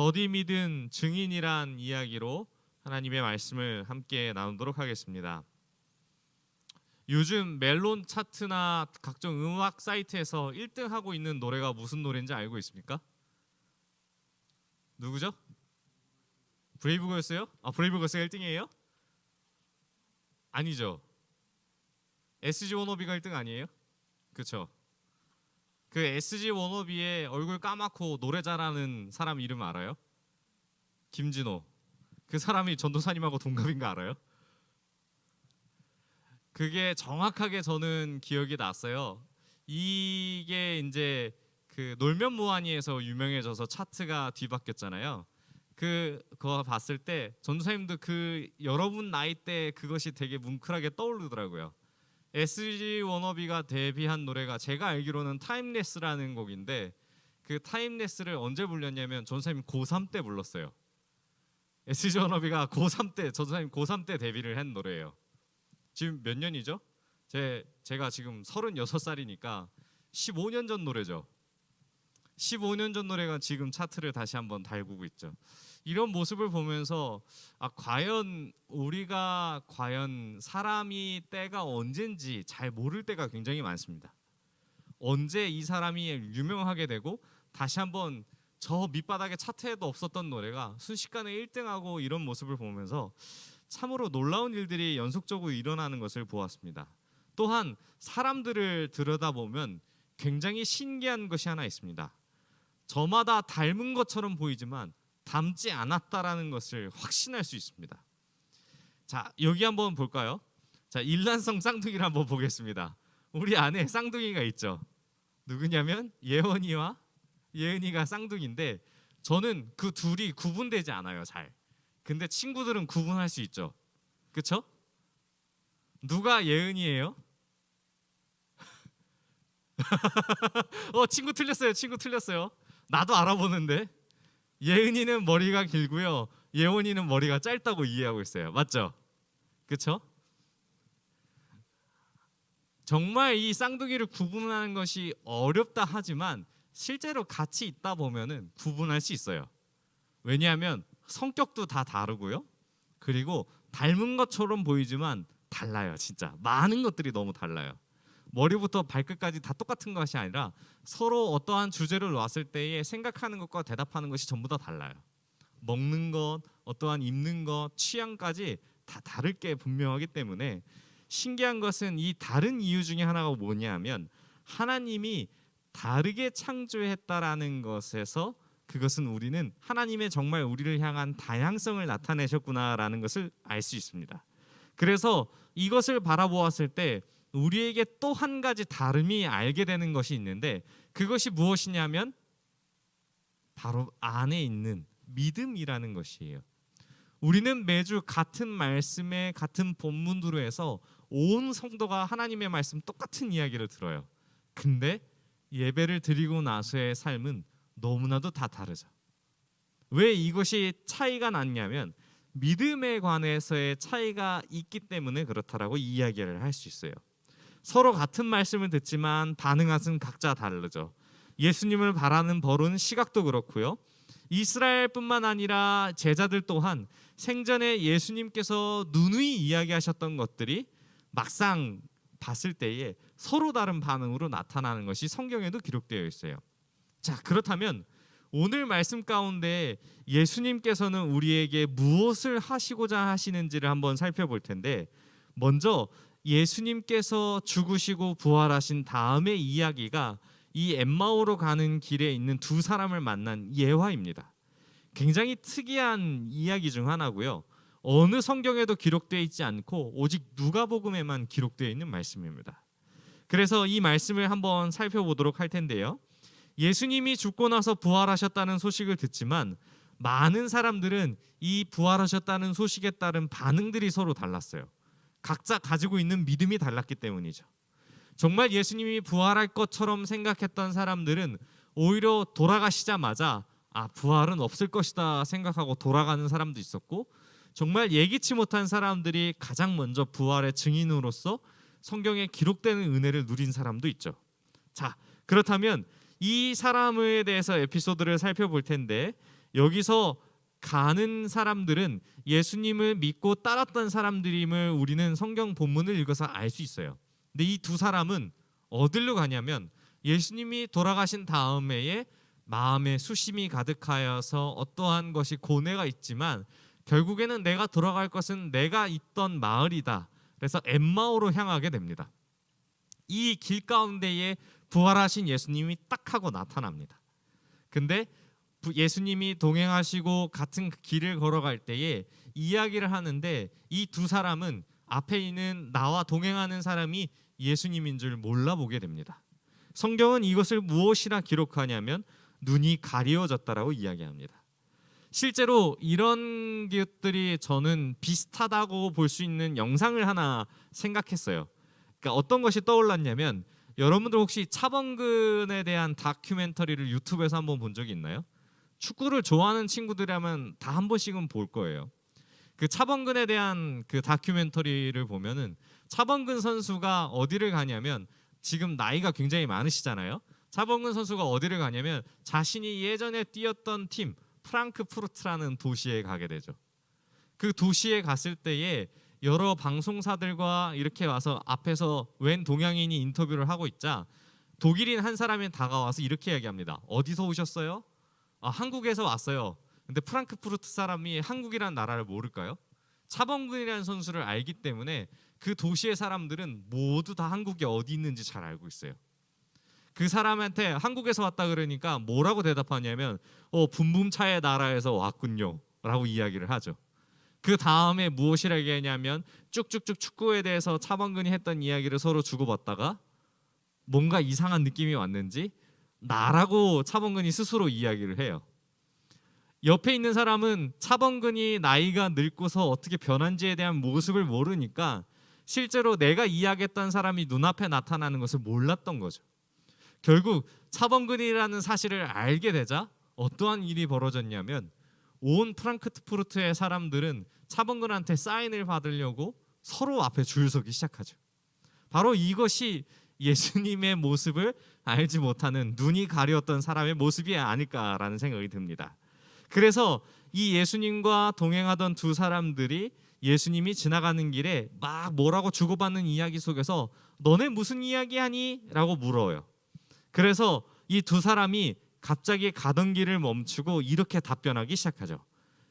더디 믿은 증인이란 이야기로 하나님의 말씀을 함께 나누도록 하겠습니다. 요즘 멜론 차트나 각종 음악 사이트에서 1등 하고 있는 노래가 무슨 노래인지 알고 있습니까? 누구죠? 브레이브걸스요? 브레이브걸스가 1등이에요? 아니죠. SG 워너비가 1등 아니에요? 그렇죠. 그 SG 워너비의 얼굴 까맣고 노래 잘하는 사람 이름 알아요? 김진호. 그 사람이 전도사님하고 동갑인 거 알아요? 그게 정확하게 저는 기억이 났어요. 이게 이제 그 놀면 뭐하니에서 유명해져서 차트가 뒤바뀌었잖아요. 그거 봤을 때 전도사님도 그 여러분 나이 때 그것이 되게 뭉클하게 떠오르더라고요. SG 워너비가 데뷔한 노래가 제가 알기로는 타임레스라는 곡인데, 그 타임레스를 언제 불렀냐면 전도사님 고3 때 불렀어요. SG 워너비가 고3 때, 전도사님 고3 때 데뷔를 한 노래예요. 지금 몇 년이죠? 제가 지금 36살이니까 15년 전 노래죠. 15년 전 노래가 지금 차트를 다시 한번 달구고 있죠. 이런 모습을 보면서 우리가 과연 사람이 때가 언젠지 잘 모를 때가 굉장히 많습니다. 언제 이 사람이 유명하게 되고 다시 한번 저 밑바닥에 차트에도 없었던 노래가 순식간에 1등하고 이런 모습을 보면서 참으로 놀라운 일들이 연속적으로 일어나는 것을 보았습니다. 또한 사람들을 들여다보면 굉장히 신기한 것이 하나 있습니다. 저마다 닮은 것처럼 보이지만 닮지 않았다라는 것을 확신할 수 있습니다. 자, 여기 한번 볼까요? 자, 일란성 쌍둥이를 한번 보겠습니다. 우리 안에 쌍둥이가 있죠. 누구냐면 예은이가 쌍둥이인데 저는 그 둘이 구분되지 않아요, 잘. 근데 친구들은 구분할 수 있죠. 그쵸? 누가 예은이에요? 친구 틀렸어요. 나도 알아보는데. 예은이는 머리가 길고요, 예원이는 머리가 짧다고 이해하고 있어요. 맞죠? 그쵸? 정말 이 쌍둥이를 구분하는 것이 어렵다 하지만 실제로 같이 있다 보면은 구분할 수 있어요. 왜냐하면 성격도 다 다르고요, 그리고 닮은 것처럼 보이지만 달라요. 진짜 많은 것들이 너무 달라요. 머리부터 발끝까지 다 똑같은 것이 아니라 서로 어떠한 주제를 놨을 때에 생각하는 것과 대답하는 것이 전부 다 달라요. 먹는 것, 어떠한 입는 것, 취향까지 다 다를 게 분명하기 때문에 신기한 것은 이 다른 이유 중에 하나가 뭐냐면 하나님이 다르게 창조했다라는 것에서 그것은 우리는 하나님의 정말 우리를 향한 다양성을 나타내셨구나라는 것을 알 수 있습니다. 그래서 이것을 바라보았을 때 우리에게 또 한 가지 다름이 알게 되는 것이 있는데, 그것이 무엇이냐면 바로 안에 있는 믿음이라는 것이에요. 우리는 매주 같은 말씀에 같은 본문으로 해서 온 성도가 하나님의 말씀 똑같은 이야기를 들어요. 근데 예배를 드리고 나서의 삶은 너무나도 다 다르죠. 왜 이것이 차이가 났냐면 믿음에 관해서의 차이가 있기 때문에 그렇다라고 이야기를 할 수 있어요. 서로 같은 말씀을 듣지만 반응은 각자 다르죠. 예수님을 바라는 벌은 시각도 그렇고요, 이스라엘뿐만 아니라 제자들 또한 생전에 예수님께서 누누이 이야기하셨던 것들이 막상 봤을 때에 서로 다른 반응으로 나타나는 것이 성경에도 기록되어 있어요. 자, 그렇다면 오늘 말씀 가운데 예수님께서는 우리에게 무엇을 하시고자 하시는지를 한번 살펴볼 텐데, 먼저 예수님께서 죽으시고 부활하신 다음의 이야기가 이 엠마오로 가는 길에 있는 두 사람을 만난 예화입니다. 굉장히 특이한 이야기 중 하나고요, 어느 성경에도 기록되어 있지 않고 오직 누가복음에만 기록되어 있는 말씀입니다. 그래서 이 말씀을 한번 살펴보도록 할 텐데요, 예수님이 죽고 나서 부활하셨다는 소식을 듣지만 많은 사람들은 이 부활하셨다는 소식에 따른 반응들이 서로 달랐어요. 각자 가지고 있는 믿음이 달랐기 때문이죠. 정말 예수님이 부활할 것처럼 생각했던 사람들은 오히려 돌아가시자마자 부활은 없을 것이다 생각하고 돌아가는 사람도 있었고, 정말 예기치 못한 사람들이 가장 먼저 부활의 증인으로서 성경에 기록되는 은혜를 누린 사람도 있죠. 자, 그렇다면 이 사람에 대해서 에피소드를 살펴볼 텐데, 여기서 가는 사람들은 예수님을 믿고 따랐던 사람들임을 우리는 성경 본문을 읽어서 알 수 있어요. 근데 이 두 사람은 어디로 가냐면 예수님이 돌아가신 다음에 마음에 수심이 가득하여서 어떠한 것이 고뇌가 있지만 결국에는 내가 돌아갈 것은 내가 있던 마을이다. 그래서 엠마오로 향하게 됩니다. 이 길 가운데에 부활하신 예수님이 딱 하고 나타납니다. 근데 예수님이 동행하시고 같은 길을 걸어갈 때에 이야기를 하는데 이 두 사람은 앞에 있는 나와 동행하는 사람이 예수님인 줄 몰라보게 됩니다. 성경은 이것을 무엇이라 기록하냐면 눈이 가리워졌다라고 이야기합니다. 실제로 이런 것들이 저는 비슷하다고 볼 수 있는 영상을 하나 생각했어요. 그러니까 어떤 것이 떠올랐냐면 여러분들 혹시 차범근에 대한 다큐멘터리를 유튜브에서 한번 본 적이 있나요? 축구를 좋아하는 친구들이라면 다 한 번씩은 볼 거예요. 그 차범근에 대한 그 다큐멘터리를 보면은 차범근 선수가 어디를 가냐면 지금 나이가 굉장히 많으시잖아요. 차범근 선수가 어디를 가냐면 자신이 예전에 뛰었던 팀 프랑크푸르트라는 도시에 가게 되죠. 그 도시에 갔을 때에 여러 방송사들과 이렇게 와서 앞에서 웬 동양인이 인터뷰를 하고 있자 독일인 한 사람이 다가와서 이렇게 얘기합니다. 어디서 오셨어요? 한국에서 왔어요. 근데 프랑크푸르트 사람이 한국이라는 나라를 모를까요? 차범근이라는 선수를 알기 때문에 그 도시의 사람들은 모두 다 한국이 어디 있는지 잘 알고 있어요. 그 사람한테 한국에서 왔다 그러니까 뭐라고 대답하냐면 붐붐차의 나라에서 왔군요 라고 이야기를 하죠. 그 다음에 무엇이라 얘기하냐면 쭉쭉쭉 축구에 대해서 차범근이 했던 이야기를 서로 주고받다가 뭔가 이상한 느낌이 왔는지 나라고 차범근이 스스로 이야기를 해요. 옆에 있는 사람은 차범근이 나이가 늙고서 어떻게 변한지에 대한 모습을 모르니까 실제로 내가 이야기했던 사람이 눈앞에 나타나는 것을 몰랐던 거죠. 결국 차범근이라는 사실을 알게 되자 어떠한 일이 벌어졌냐면 온 프랑크푸르트의 사람들은 차범근한테 사인을 받으려고 서로 앞에 줄 서기 시작하죠. 바로 이것이 예수님의 모습을 알지 못하는 눈이 가려웠던 사람의 모습이 아닐까라는 생각이 듭니다. 그래서 이 예수님과 동행하던 두 사람들이 예수님이 지나가는 길에 막 뭐라고 주고받는 이야기 속에서 너네 무슨 이야기하니? 라고 물어요. 그래서 이 두 사람이 갑자기 가던 길을 멈추고 이렇게 답변하기 시작하죠.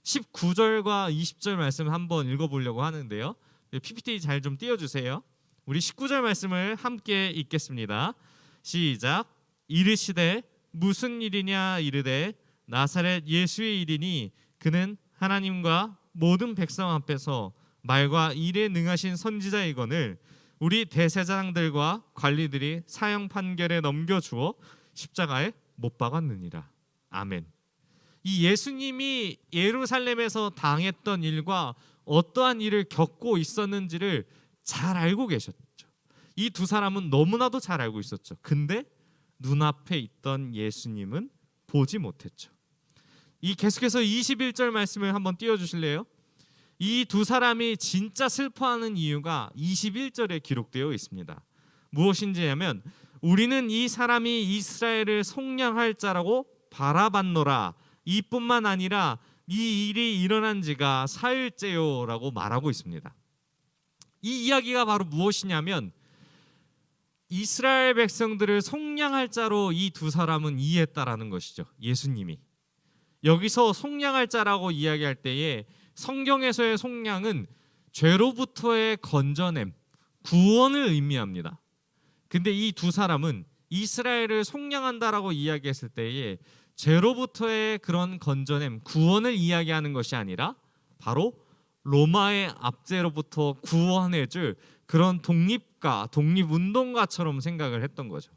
19절과 20절 말씀 한번 읽어보려고 하는데요. PPT 잘 좀 띄워주세요. 우리 19절 말씀을 함께 읽겠습니다. 시작. 이르시되 무슨 일이냐 이르되 나사렛 예수의 일이니 그는 하나님과 모든 백성 앞에서 말과 일에 능하신 선지자이거늘 우리 대제사장들과 관리들이 사형 판결에 넘겨주어 십자가에 못 박았느니라. 아멘. 이 예수님이 예루살렘에서 당했던 일과 어떠한 일을 겪고 있었는지를 잘 알고 계셨죠. 이 두 사람은 너무나도 잘 알고 있었죠. 근데 눈앞에 있던 예수님은 보지 못했죠. 이 계속해서 21절 말씀을 한번 띄워주실래요? 이 두 사람이 진짜 슬퍼하는 이유가 21절에 기록되어 있습니다. 무엇인지냐면 우리는 이 사람이 이스라엘을 속량할 자라고 바라봤노라. 이뿐만 아니라 이 일이 일어난 지가 사흘째요라고 말하고 있습니다. 이 이야기가 바로 무엇이냐면 이스라엘 백성들을 속량할 자로 이 두 사람은 이해했다라는 것이죠. 예수님이. 여기서 속량할 자라고 이야기할 때에 성경에서의 속량은 죄로부터의 건져냄, 구원을 의미합니다. 근데 이 두 사람은 이스라엘을 속량한다라고 이야기했을 때에 죄로부터의 그런 건져냄, 구원을 이야기하는 것이 아니라 바로 로마의 압제로부터 구원해줄 그런 독립가, 독립운동가처럼 생각을 했던 거죠.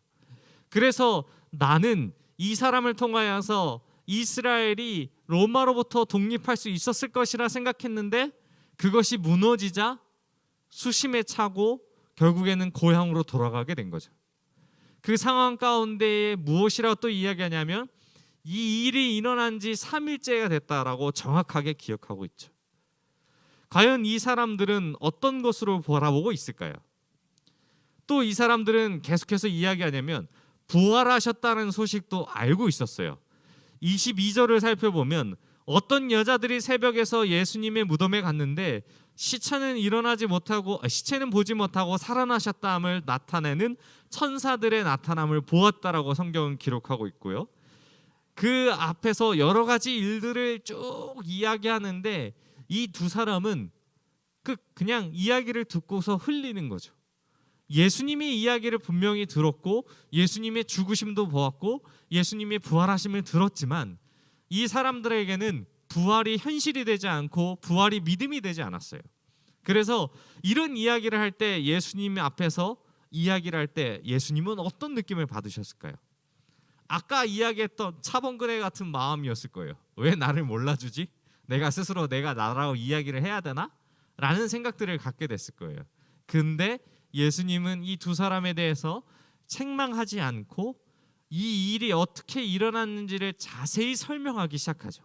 그래서 나는 이 사람을 통하여서 이스라엘이 로마로부터 독립할 수 있었을 것이라 생각했는데 그것이 무너지자 수심에 차고 결국에는 고향으로 돌아가게 된 거죠. 그 상황 가운데에 무엇이라고 또 이야기하냐면 이 일이 일어난 지 3일째가 됐다라고 정확하게 기억하고 있죠. 과연 이 사람들은 어떤 것으로 바라보고 있을까요? 또 이 사람들은 계속해서 이야기하냐면 부활하셨다는 소식도 알고 있었어요. 22절을 살펴보면 어떤 여자들이 새벽에서 예수님의 무덤에 갔는데 시체는 보지 못하고 살아나셨다함을 나타내는 천사들의 나타남을 보았다라고 성경은 기록하고 있고요. 그 앞에서 여러 가지 일들을 쭉 이야기하는데 이 두 사람은 그냥 이야기를 듣고서 흘리는 거죠. 예수님의 이야기를 분명히 들었고 예수님의 죽으심도 보았고 예수님의 부활하심을 들었지만 이 사람들에게는 부활이 현실이 되지 않고 부활이 믿음이 되지 않았어요. 그래서 이런 이야기를 할 때 예수님 앞에서 이야기를 할 때 예수님은 어떤 느낌을 받으셨을까요? 아까 이야기했던 차범근혜 같은 마음이었을 거예요. 왜 나를 몰라주지? 내가 스스로 내가 나라고 이야기를 해야 되나? 라는 생각들을 갖게 됐을 거예요. 근데 예수님은 이 두 사람에 대해서 책망하지 않고 이 일이 어떻게 일어났는지를 자세히 설명하기 시작하죠.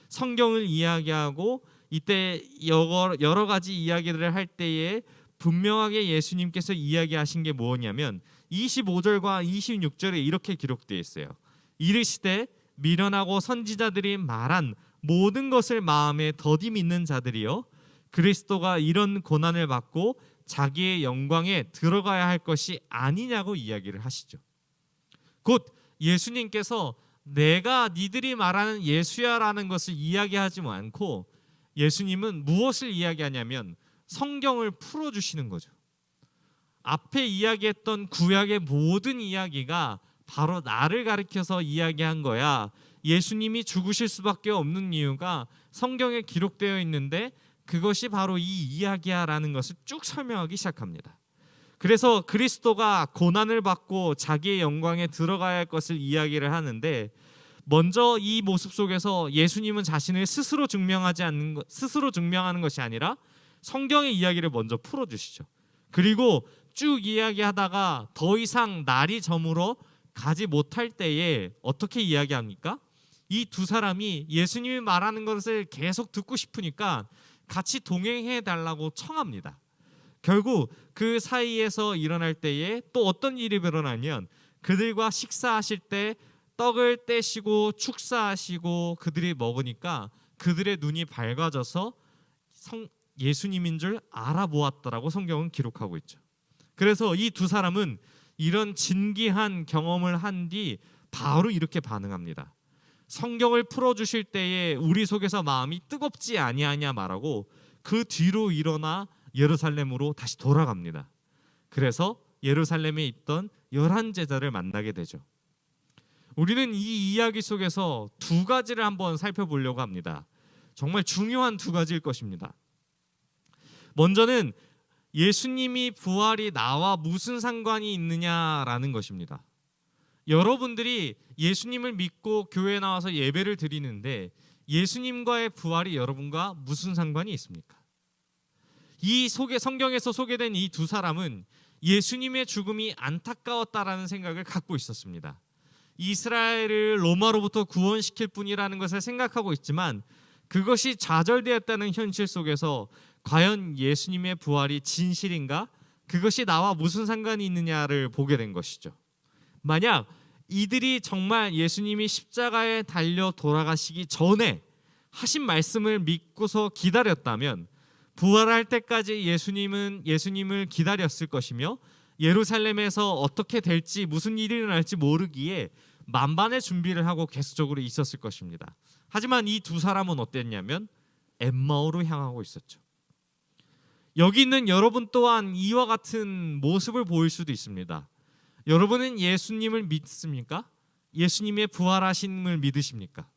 성경을 이야기하고 이때 여러 가지 이야기들을 할 때에 분명하게 예수님께서 이야기하신 게 뭐냐면 25절과 26절에 이렇게 기록되어 있어요. 이르시되 미련하고 선지자들이 말한 모든 것을 마음에 더디 믿는 자들이여 그리스도가 이런 고난을 받고 자기의 영광에 들어가야 할 것이 아니냐고 이야기를 하시죠. 곧 예수님께서 내가 니들이 말하는 예수야라는 것을 이야기하지 않고 예수님은 무엇을 이야기하냐면 성경을 풀어주시는 거죠. 앞에 이야기했던 구약의 모든 이야기가 바로 나를 가리켜서 이야기한 거야. 예수님이 죽으실 수밖에 없는 이유가 성경에 기록되어 있는데 그것이 바로 이 이야기야라는 것을 쭉 설명하기 시작합니다. 그래서 그리스도가 고난을 받고 자기의 영광에 들어가야 할 것을 이야기를 하는데 먼저 이 모습 속에서 예수님은 자신을 스스로 증명하는 것이 아니라 성경의 이야기를 먼저 풀어주시죠. 그리고 쭉 이야기하다가 더 이상 날이 저물어 가지 못할 때에 어떻게 이야기합니까? 이 두 사람이 예수님이 말하는 것을 계속 듣고 싶으니까 같이 동행해 달라고 청합니다. 결국 그 사이에서 일어날 때에 또 어떤 일이 일어나면 그들과 식사하실 때 떡을 떼시고 축사하시고 그들이 먹으니까 그들의 눈이 밝아져서 예수님인 줄 알아보았다라고 성경은 기록하고 있죠. 그래서 이 두 사람은 이런 진기한 경험을 한 뒤 바로 이렇게 반응합니다. 성경을 풀어주실 때에 우리 속에서 마음이 뜨겁지 아니하냐 말하고 그 뒤로 일어나 예루살렘으로 다시 돌아갑니다. 그래서 예루살렘에 있던 11제자를 만나게 되죠. 우리는 이 이야기 속에서 두 가지를 한번 살펴보려고 합니다. 정말 중요한 두 가지일 것입니다. 먼저는 예수님이 부활이 나와 무슨 상관이 있느냐라는 것입니다. 여러분들이 예수님을 믿고 교회에 나와서 예배를 드리는데 예수님과의 부활이 여러분과 무슨 상관이 있습니까? 이 성경에서 소개된 이 두 사람은 예수님의 죽음이 안타까웠다라는 생각을 갖고 있었습니다. 이스라엘을 로마로부터 구원시킬 뿐이라는 것을 생각하고 있지만 그것이 좌절되었다는 현실 속에서 과연 예수님의 부활이 진실인가? 그것이 나와 무슨 상관이 있느냐를 보게 된 것이죠. 만약 이들이 정말 예수님이 십자가에 달려 돌아가시기 전에 하신 말씀을 믿고서 기다렸다면 부활할 때까지 예수님을 기다렸을 것이며 예루살렘에서 어떻게 될지 무슨 일이 일어날지 모르기에 만반의 준비를 하고 계속적으로 있었을 것입니다. 하지만 이 두 사람은 어땠냐면 엠마오로 향하고 있었죠. 여기 있는 여러분 또한 이와 같은 모습을 보일 수도 있습니다. 여러분은 예수님을 믿습니까? 예수님의 부활하심을 믿으십니까?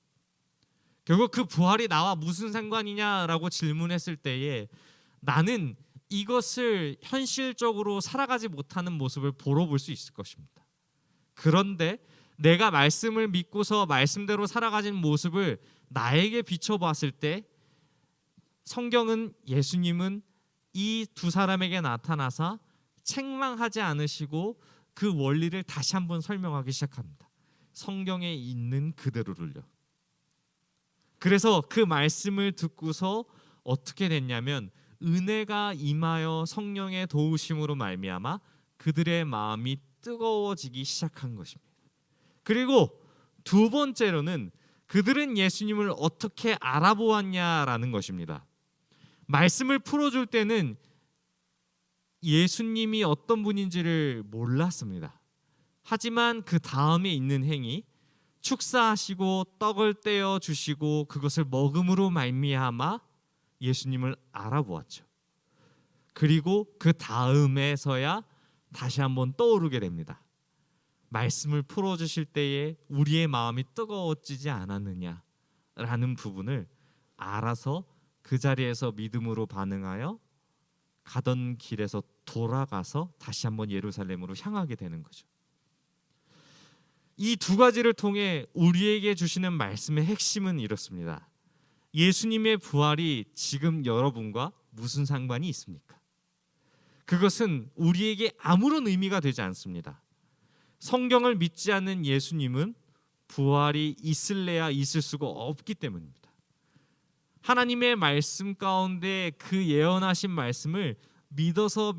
결국 그 부활이 나와 무슨 상관이냐라고 질문했을 때에 나는 이것을 현실적으로 살아가지 못하는 모습을 보러 볼 수 있을 것입니다. 그런데 내가 말씀을 믿고서 말씀대로 살아가는 모습을 나에게 비춰봤을 때 성경은 예수님은 이 두 사람에게 나타나서 책망하지 않으시고 그 원리를 다시 한번 설명하기 시작합니다. 성경에 있는 그대로를요. 그래서 그 말씀을 듣고서 어떻게 됐냐면 은혜가 임하여 성령의 도우심으로 말미암아 그들의 마음이 뜨거워지기 시작한 것입니다. 그리고 두 번째로는 그들은 예수님을 어떻게 알아보았냐라는 것입니다. 말씀을 풀어줄 때는 예수님이 어떤 분인지를 몰랐습니다. 하지만 그 다음에 있는 행위, 축사하시고 떡을 떼어 주시고 그것을 먹음으로 말미암아 예수님을 알아보았죠. 그리고 그 다음에서야 다시 한번 떠오르게 됩니다. 말씀을 풀어주실 때에 우리의 마음이 뜨거워지지 않았느냐라는 부분을 알아서 그 자리에서 믿음으로 반응하여 가던 길에서 돌아가서 다시 한번 예루살렘으로 향하게 되는 거죠. 이 두 가지를 통해 우리에게 주시는 말씀의 핵심은 이렇습니다. 예수님의 부활이 지금 여러분과 무슨 상관이 있습니까? 그것은 우리에게 아무런 의미가 되지 않습니다. 성경을 믿지 않는 예수님은 부활이 있을래야 있을 수가 없기 때문입니다. 하나님의 말씀 가운데 그 예언하신 말씀을 믿어서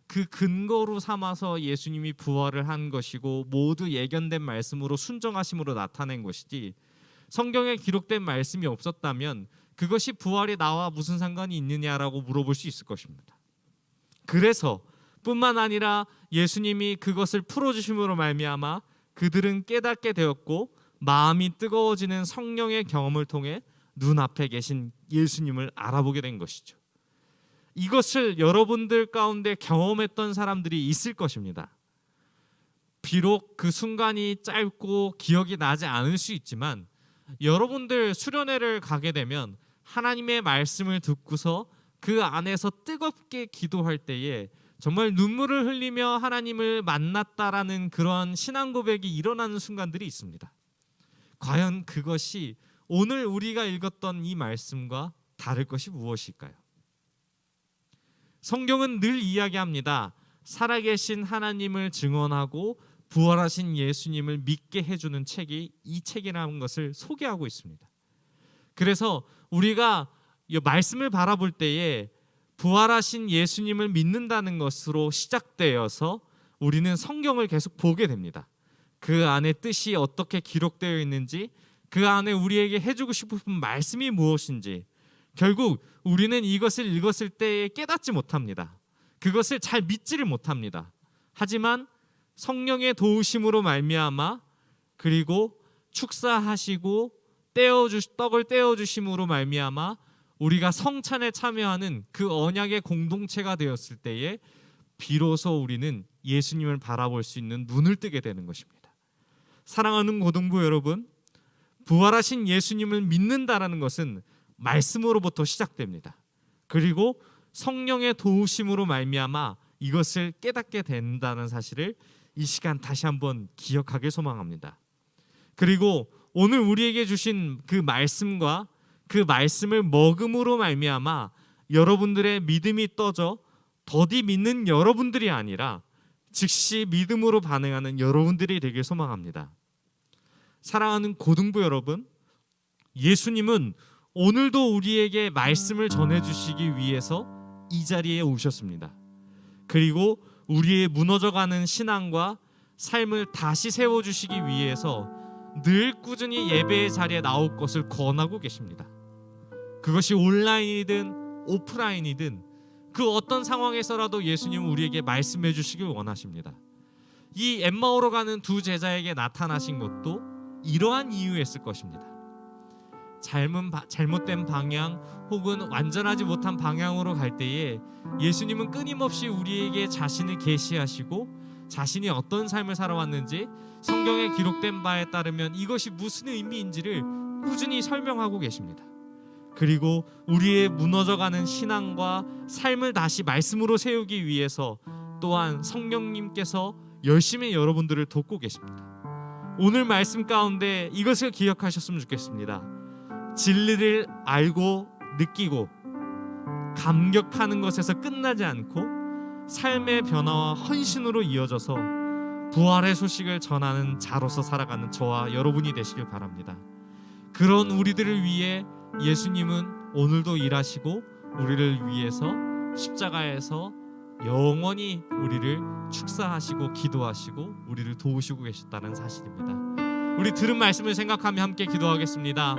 그 근거로 삼아서 예수님이 부활을 한 것이고 모두 예견된 말씀으로 순종하심으로 나타낸 것이지, 성경에 기록된 말씀이 없었다면 그것이 부활이 나와 무슨 상관이 있느냐라고 물어볼 수 있을 것입니다. 그래서 뿐만 아니라 예수님이 그것을 풀어주심으로 말미암아 그들은 깨닫게 되었고 마음이 뜨거워지는 성령의 경험을 통해 눈앞에 계신 예수님을 알아보게 된 것이죠. 이것을 여러분들 가운데 경험했던 사람들이 있을 것입니다. 비록 그 순간이 짧고 기억이 나지 않을 수 있지만 여러분들 수련회를 가게 되면 하나님의 말씀을 듣고서 그 안에서 뜨겁게 기도할 때에 정말 눈물을 흘리며 하나님을 만났다라는 그런 신앙 고백이 일어나는 순간들이 있습니다. 과연 그것이 오늘 우리가 읽었던 이 말씀과 다를 것이 무엇일까요? 성경은 늘 이야기합니다. 살아계신 하나님을 증언하고 부활하신 예수님을 믿게 해주는 책이 이 책이라는 것을 소개하고 있습니다. 그래서 우리가 이 말씀을 바라볼 때에 부활하신 예수님을 믿는다는 것으로 시작되어서 우리는 성경을 계속 보게 됩니다. 그 안에 뜻이 어떻게 기록되어 있는지, 그 안에 우리에게 해주고 싶은 말씀이 무엇인지, 결국 우리는 이것을 읽었을 때에 깨닫지 못합니다. 그것을 잘 믿지를 못합니다. 하지만 성령의 도우심으로 말미암아 그리고 축사하시고 떡을 떼어주심으로 말미암아 우리가 성찬에 참여하는 그 언약의 공동체가 되었을 때에 비로소 우리는 예수님을 바라볼 수 있는 눈을 뜨게 되는 것입니다. 사랑하는 고등부 여러분, 부활하신 예수님을 믿는다라는 것은 말씀으로부터 시작됩니다. 그리고 성령의 도우심으로 말미암아 이것을 깨닫게 된다는 사실을 이 시간 다시 한번 기억하길 소망합니다. 그리고 오늘 우리에게 주신 그 말씀과 그 말씀을 먹음으로 말미암아 여러분들의 믿음이 떠져 더디 믿는 여러분들이 아니라 즉시 믿음으로 반응하는 여러분들이 되길 소망합니다. 사랑하는 고등부 여러분, 예수님은 오늘도 우리에게 말씀을 전해주시기 위해서 이 자리에 오셨습니다. 그리고 우리의 무너져가는 신앙과 삶을 다시 세워주시기 위해서 늘 꾸준히 예배의 자리에 나올 것을 권하고 계십니다. 그것이 온라인이든 오프라인이든 그 어떤 상황에서라도 예수님은 우리에게 말씀해 주시길 원하십니다. 이 엠마오로 가는 두 제자에게 나타나신 것도 이러한 이유였을 것입니다. 잘못된 방향 혹은 완전하지 못한 방향으로 갈 때에 예수님은 끊임없이 우리에게 자신을 계시하시고 자신이 어떤 삶을 살아왔는지 성경에 기록된 바에 따르면 이것이 무슨 의미인지를 꾸준히 설명하고 계십니다. 그리고 우리의 무너져가는 신앙과 삶을 다시 말씀으로 세우기 위해서 또한 성령님께서 열심히 여러분들을 돕고 계십니다. 오늘 말씀 가운데 이것을 기억하셨으면 좋겠습니다. 진리를 알고 느끼고 감격하는 것에서 끝나지 않고 삶의 변화와 헌신으로 이어져서 부활의 소식을 전하는 자로서 살아가는 저와 여러분이 되시길 바랍니다. 그런 우리들을 위해 예수님은 오늘도 일하시고 우리를 위해서 십자가에서 영원히 우리를 축사하시고 기도하시고 우리를 도우시고 계셨다는 사실입니다. 우리 들은 말씀을 생각하며 함께 기도하겠습니다.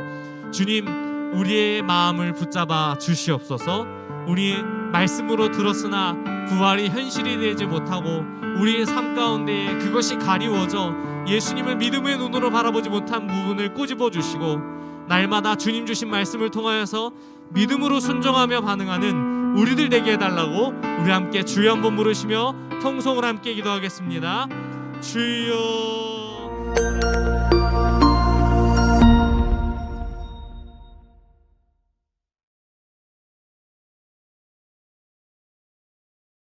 주님, 우리의 마음을 붙잡아 주시옵소서. 우리 말씀으로 들었으나 부활이 현실이 되지 못하고 우리의 삶 가운데에 그것이 가리워져 예수님을 믿음의 눈으로 바라보지 못한 부분을 꼬집어 주시고, 날마다 주님 주신 말씀을 통하여서 믿음으로 순종하며 반응하는 우리들 되게 해달라고 우리 함께 주여 한번 부르시며 통성으로 함께 기도하겠습니다. 주여.